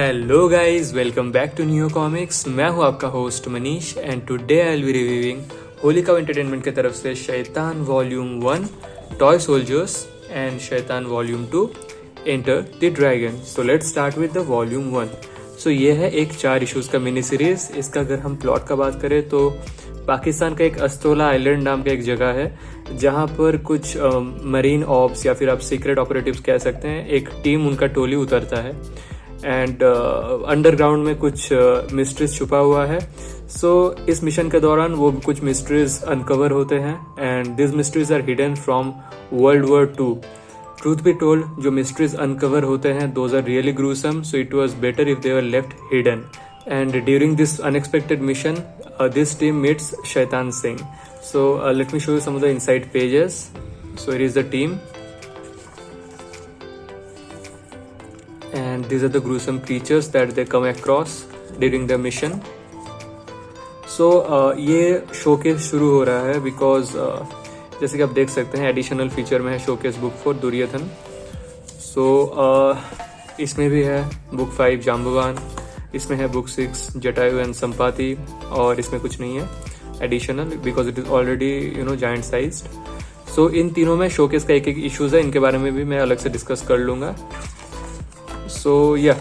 Hello guys, welcome back to new comics. मैं हूं आपका host Manish and today I will be reviewing Holika entertainment की तरफ से Shaitan volume 1 toy soldiers and Shaitan volume 2 enter the dragon. So let's start with the volume 1। So ये है एक 4 issues का मिनी सीरीज। इसका अगर हम प्लॉट का बात करें तो पाकिस्तान का एक अस्तोला आइलैंड नाम का एक जगह है जहां पर कुछ मरीन ऑप्स या फिर आप सीक्रेट ऑपरेटिव्स कह सकते हैं, एक टीम उनका टोली उतरता है एंड अंडरग्राउंड में कुछ मिस्ट्रीज छुपा हुआ है। सो इस मिशन के दौरान वो कुछ मिस्ट्रीज अनकवर होते हैं and this mysteries are hidden from world war 2। Truth be told, जो मिस्ट्रीज अनकवर होते हैं those are really gruesome, so it was better if they were left hidden. And during this unexpected mission this team meets Shaitan Singh. So let me show you some of the inside pages. So here is the team and these are the gruesome creatures that they come across during the mission. So ये showcase शुरू हो रहा है because जैसे कि आप देख सकते हैं एडिशनल फीचर में है शोकेस बुक फॉर दुर्योधन। सो इसमें भी है बुक 5 जाम्बवान, इसमें है बुक 6 जटायु एंड संपाति, और इसमें कुछ नहीं है additional because it is already giant sized. So इन तीनों में शोकेस का एक एक इश्यूज है, इनके बारे में भी मैं अलग से डिस्कस कर लूंगा। सो या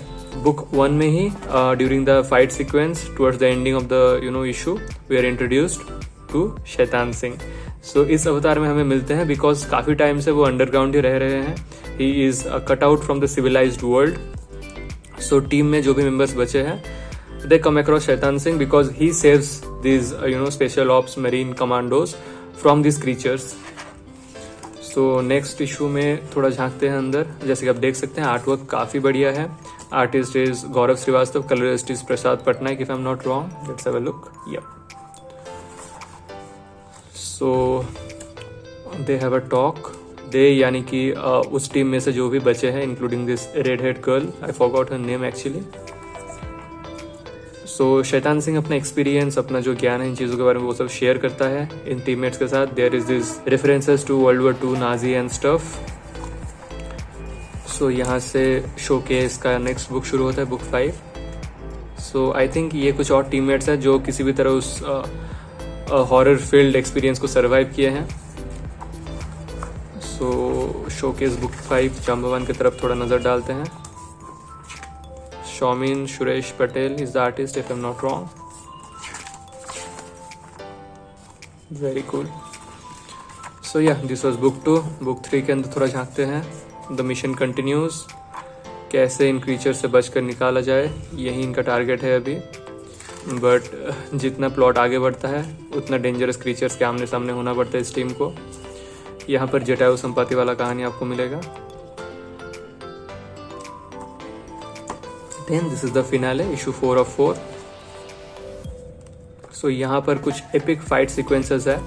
बुक 1 में ही during the fight sequence towards the ending of the issue we are introduced to Shaitan Singh. सो इस अवतार में हमें मिलते हैं बिकॉज काफी टाइम से वो अंडरग्राउंड ही रह रहे हैं। He is cut out from the civilized world. So team में जो भी मेंबर्स बचे हैं दे come across Shaitan Singh because he saves this special ops marine commandos from this creatures. So next issue में थोड़ा झांकते हैं अंदर। जैसे कि आप देख सकते हैं आर्टवर्क काफी बढ़िया है। Artist is Gaurav Shrivastava, colourist is Prasad Patnaik if I am not wrong. Let's have a look. So they have a talk. They यानी कि उस टीम में से जो भी बचे हैं including this red head girl, I forgot her name actually. So Shaitan Singh अपना एक्सपीरियंस, अपना जो ज्ञान है इन चीज़ों के बारे में वो सब शेयर करता है इन टीममेट्स के साथ। There is this references to world war 2 Nazi and stuff. So यहाँ से शोकेस का नेक्स्ट बुक शुरू होता है, बुक 5। सो आई थिंक ये कुछ और टीममेट्स हैं जो किसी भी तरह उस हॉरर फील्ड एक्सपीरियंस को सर्वाइव किए हैं। सो शोकेस बुक 5 जाम्बवान की तरफ थोड़ा नज़र डालते हैं। Shaumin Suresh Patel is the artist if I am not wrong. Very cool. So या दिस वाज बुक 2। बुक 3 के अंदर थोड़ा झांकते हैं। द मिशन कंटिन्यूज, कैसे इन क्रीचर से बचकर निकाला जाए यही इनका टारगेट है अभी। बट जितना प्लॉट आगे बढ़ता है उतना डेंजरस क्रीचर्स के आमने सामने होना पड़ता है इस टीम को। यहाँ पर जटायु संपाति वाला कहानी आपको मिलेगा। Then this is the finale, issue 4 of 4। So यहाँ पर कुछ एपिक फाइट सीक्वेंसेस है।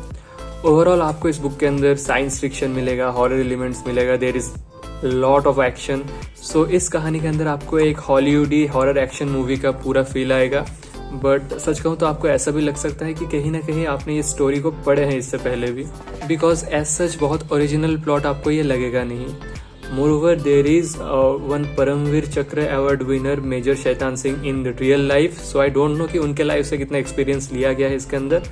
ओवरऑल आपको इस बुक के अंदर साइंस फिक्शन मिलेगा, हॉरर एलिमेंट्स मिलेगा, there is lot of action. So इस कहानी के अंदर आपको एक हॉलीवुडी हॉरर एक्शन मूवी का पूरा फील आएगा। बट सच कहूँ तो आपको ऐसा भी लग सकता है कि कहीं ना कहीं आपने ये स्टोरी को पढ़े हैं इससे पहले भी, बिकॉज एज सच बहुत ओरिजिनल प्लॉट आपको ये लगेगा नहीं। Moreover there is one Paramvir Chakra award winner major Shaitan Singh in the real life. So I don't know कि उनके लाइफ से कितना एक्सपीरियंस लिया गया है इसके अंदर,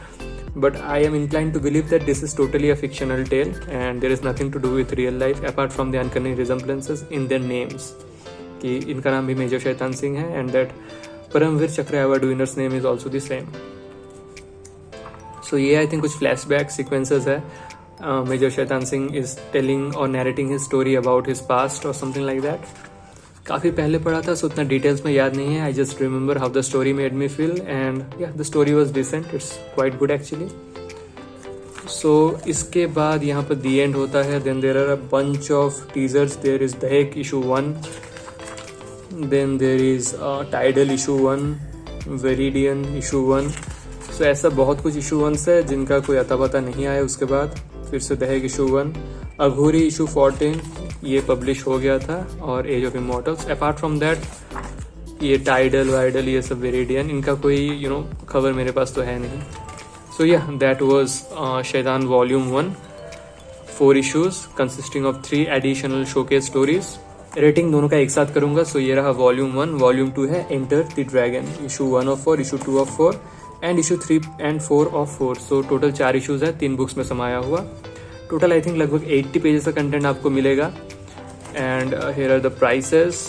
but I am inclined to believe that this is totally a fictional tale and there is nothing to do with real life apart from the uncanny resemblances in their names, कि इनका नाम भी major Shaitan Singh है and that Paramvir Chakra award winners name is also the same. So ये I think कुछ flashback sequences है। Major Shaitan Singh is telling और narrating his story about his past और समथिंग लाइक दैट। काफ़ी पहले पढ़ा था सो उतना डिटेल्स में याद नहीं है। I just remember how the story made me feel and या the story was decent, it's quite good actually. So इसके बाद यहाँ पर दी एंड होता है। Then there are a bunch of teasers. There is Dahek issue 1, then there is tidal issue 1, Viridian issue 1। सो ऐसा बहुत कुछ इशू 1 है जिनका कोई अता पता नहीं आया। उसके बाद फिर से दहेक इशू 1, अघोरी इशू 14 ये पब्लिश हो गया था, और age of immortals. Apart from that ये टाइडल वाइडल ये सब वेरिडियन, इनका कोई खबर मेरे पास तो है नहीं। सो या दैट वाज शैतान volume 1, 4 issues consisting of 3 additional showcase stories। Rating दोनों का एक साथ करूंगा। सो ये रहा वॉल्यूम 1, वॉल्यूम 2 है enter the dragon, issue 1 of 4, issue 2 of 4 and issue 3 and 4 of 4। So total 4 issues है 3 बुक्स में समाया हुआ। टोटल आई थिंक लगभग 80 पेजेस का कंटेंट आपको मिलेगा। And here are the prices.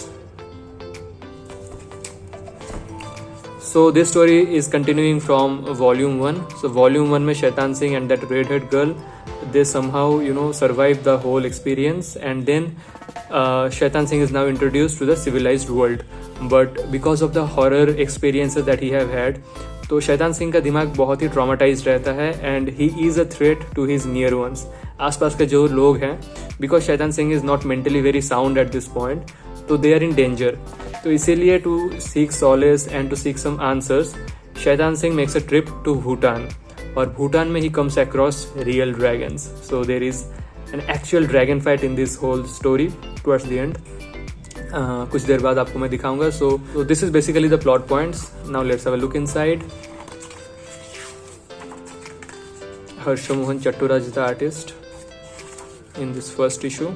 So this story is continuing from volume 1. So volume 1 में Shaitan Singh and that redhead girl, they somehow survive the whole experience, and then Shaitan Singh is now introduced to the civilized world. But because of the horror experiences that he have had, तो शैतान सिंह का दिमाग बहुत ही ट्रॉमाटाइज्ड रहता है and he is a threat to his near ones. आसपास के जो लोग हैं, because Shaitan Singh is not mentally very sound at this point, तो they are in danger. तो इसीलिए to seek solace and to seek some answers, Shaitan Singh makes a trip to Bhutan, और भूटान में ही comes across real dragons. So there is an actual dragon fight in this whole story towards the end. कुछ देर बाद आपको मैं दिखाऊंगा। So this is basically the plot points. Now let's have a look inside. Harsh Mohan Chatturaj is the artist in this first issue.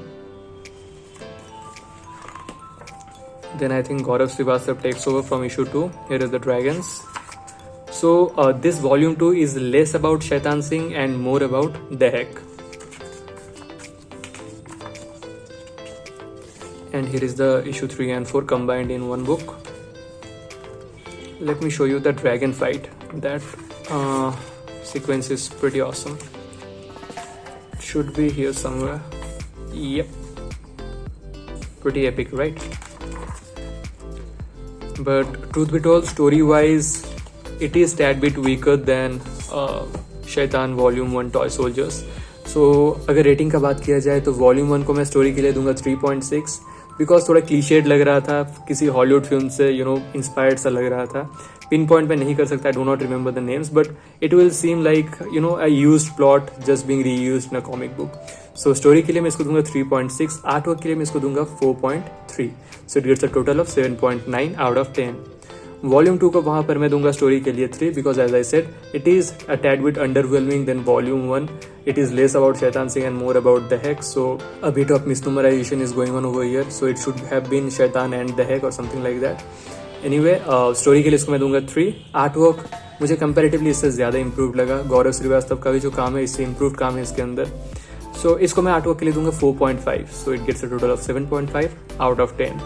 Then I think Gaurav Srivastava takes over from issue 2. Here is the dragons. So this volume 2 is less about Shaitan Singh and more about Dehak. And here is the issue 3 and 4 combined in one book. Let me show you the dragon fight. That sequence is pretty awesome. Should be here somewhere. Yep. Pretty epic, right? But truth be told, story wise it is tad bit weaker than शैतान volume 1 toy soldiers. सो अगर rating का बात किया जाए तो volume 1 को मैं story के लिए दूंगा 3.6, बिकॉज थोड़ा क्लीशेड लग रहा था, किसी हॉलीवुड फिल्म से इंस्पायर्ड सा लग रहा था। पिन पॉइंट में नहीं कर सकता, I do not remember the names, but it will seem like a used plot just being reused in a comic book. So story के लिए मैं इसको दूंगा 3.6, आर्ट वर्क के लिए मैं इसको दूंगा 4.3। So it gets a total of 7.9 out of 10। Volume 2 को वहाँ पर मैं दूंगा स्टोरी के लिए 3, because as I said it is a tad bit underwhelming than volume 1. It is less about Shaitan Singh and more about Dehak. So a bit of misnumeration is going on over here. So it should have been Shaitan and Dehak or something like that. Anyway, story के लिए इसको मैं दूंगा 3. Art work मुझे comparatively इससे ज़्यादा improve लगा। गौरव श्रीवास्तव का भी जो काम है इससे इंप्रूव काम है इसके अंदर। सो इसको मैं आर्ट वर्क के लिए दूंगा 4.5. So it gets a total of 7.5 out of 10.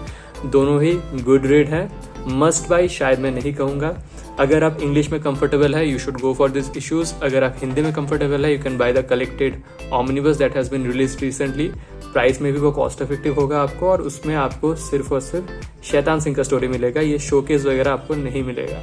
दोनों ही गुड रेट है, मस्ट बाय शायद मैं नहीं कहूँगा। अगर आप इंग्लिश में कंफर्टेबल है you should go for this issues. अगर आप हिंदी में कंफर्टेबल है you can buy the collected omnibus that has been release recently. Price में भी वो कॉस्ट इफेक्टिव होगा आपको, और उसमें आपको सिर्फ और सिर्फ शैतान सिंह का स्टोरी मिलेगा, ये शोकेस वगैरह आपको नहीं मिलेगा।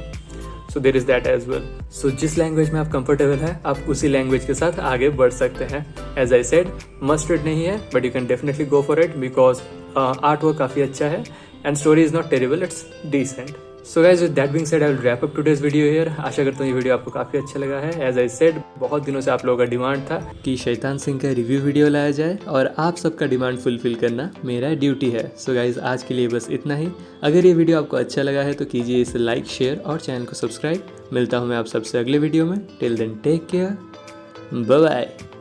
So there is that as well. So जिस लैंग्वेज में आप कंफर्टेबल है आप उसी लैंग्वेज के साथ आगे बढ़ सकते हैं। As I said must read नहीं है, but you can definitely go for it because art work काफ़ी अच्छा है and story is not terrible, it's decent. So guys with that being said I will wrap up today's video here. आशा करता हूँ ये video आपको काफ़ी अच्छा लगा है। एज आई सेड बहुत दिनों से आप लोगों का डिमांड था कि शैतान सिंह का रिव्यू वीडियो लाया जाए, और आप सबका डिमांड फुलफिल करना मेरा ड्यूटी है। सो गाइज आज के लिए बस इतना ही। अगर ये वीडियो आपको अच्छा लगा है तो कीजिए इसे लाइक, शेयर और चैनल को सब्सक्राइब। मिलता हूँ मैं आप सबसे अगले वीडियो में। Till then take care, bye bye.